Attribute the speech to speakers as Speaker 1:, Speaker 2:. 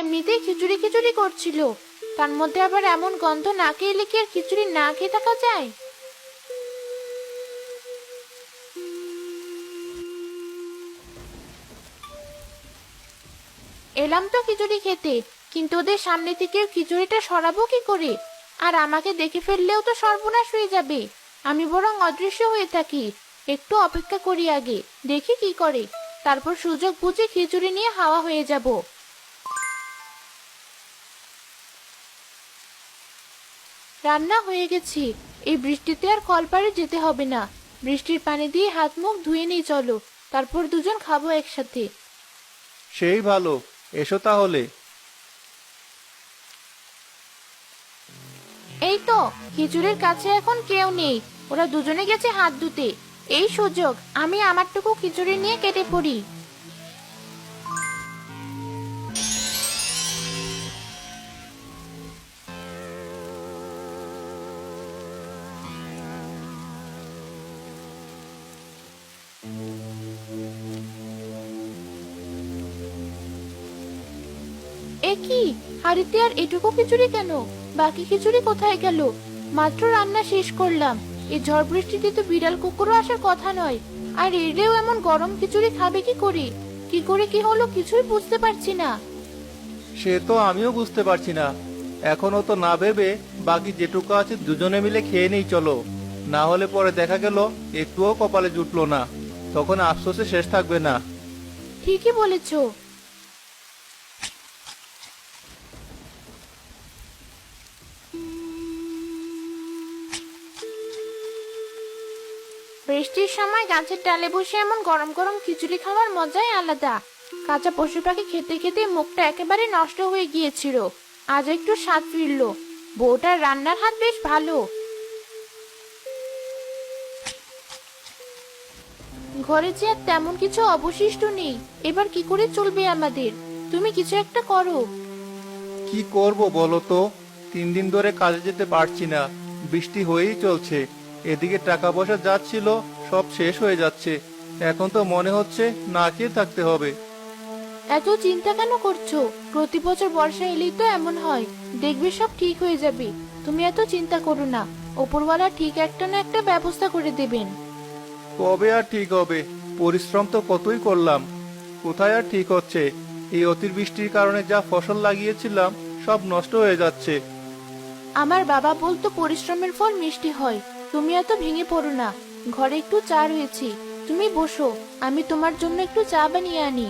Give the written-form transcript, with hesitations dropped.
Speaker 1: এমনিতেই খিচুড়ি খিচুড়ি করছিল, তার মধ্যে আবার এমন গন্ধ নাকে এলে কি আর খিচুড়ি না খেয়ে থাকা যায়? এলাম তো খিচুড়ি খেতে, কিন্তু ওদের সামনে থেকে খিচুড়িটা সরাবো কি করে? আর আমাকে দেখে ফেললেও তো সর্বনাশ হয়ে যাবে। আমি বরং অদৃশ্য হয়ে থাকি, একটু অপেক্ষা করি, আগে দেখি কি করে, তারপর সুযোগ বুঝে খিচুড়ি নিয়ে হাওয়া হয়ে যাব। রান্না হয়ে গেছি। এই বৃষ্টিতে আর কলপাড়ে যেতে হবে না। বৃষ্টির পানি দিয়ে হাত মুখ ধুয়ে নিই, চলো, তারপর দুজন খাবো একসাথে।
Speaker 2: সেই ভালো, এসো তাহলে।
Speaker 1: এই তো, খিচুড়ির কাছে এখন কেউ নেই, ওরা দুজনে গেছে হাত ধুতে। এই সুযোগ, আমি আমারটুকু খিচুড়ি নিয়ে কেটে পড়ি। এ কি, হাড়িতে আর এটুকু খিচুড়ি কেন? বাকি খিচুড়ি কোথায় গেল? মাত্র রান্না শেষ করলাম। এই ঝড় বৃষ্টিতে তো বিড়াল কুকুরও আসার কথা নয়, আর এরেও এমন গরম খিচুড়ি খাবে কি করে? কি করে কি হলো কিছুই বুঝতে পারছি না।
Speaker 2: সে তো আমিও বুঝতে পারছি না। এখনো তো না ভেবে বাকি যেটুকু আছে দুজনে মিলে খেয়ে নেই চলো। না হলে পরে দেখা গেল একটুও কপালে জুটলো না, তখন আফসোসে শেষ থাকবে না।
Speaker 1: ঠিকই বলেছো। বৃষ্টির সময় গাছের ডালে বসে এমন গরম গরম খিচুড়ি খাওয়ার মজাই আলাদা। কাঁচা পশু পাখি খেতে খেতে মুখটা একেবারে নষ্ট হয়ে গিয়েছিল, আজ একটু স্বাদ ফিরলো। বউটার রান্নার হাত বেশ ভালো। ঘরে যে আর তেমন কিছু অবশিষ্ট নেই, এবার কি করে চলবে আমাদের? তুমি কিছু একটা করো।
Speaker 2: কি করব বলো তো? 3 দিন ধরে কাজে যেতে পারছি না, বৃষ্টি হয়েই চলছে। এদিকে টাকা পয়সা যাচ্ছিল, সব শেষ হয়ে যাচ্ছে। এখন তো মনে হচ্ছে না খেয়ে থাকতে হবে।
Speaker 1: এত চিন্তা কেন করছো? প্রতি বছর বর্ষা এলেই তো এমন হয়। দেখবে সব ঠিক হয়ে যাবে। তুমি এত চিন্তা করো না, ওপরওয়ালা ঠিক একটা না একটা ব্যবস্থা করে দেবেন।
Speaker 2: কবে আর ঠিক হবে? পরিশ্রম তো কতই করলাম, কোথায় আর ঠিক হচ্ছে? এই অতিবৃষ্টির কারণে যা ফসল লাগিয়েছিলাম সব নষ্ট হয়ে যাচ্ছে।
Speaker 1: আমার বাবা বলতো পরিশ্রমের ফল মিষ্টি হয়। তুমি এত ভেঙে পড়ো না। ঘরে একটু চা রয়েছে, তুমি বসো, আমি তোমার জন্য একটু চা বানিয়ে আনি।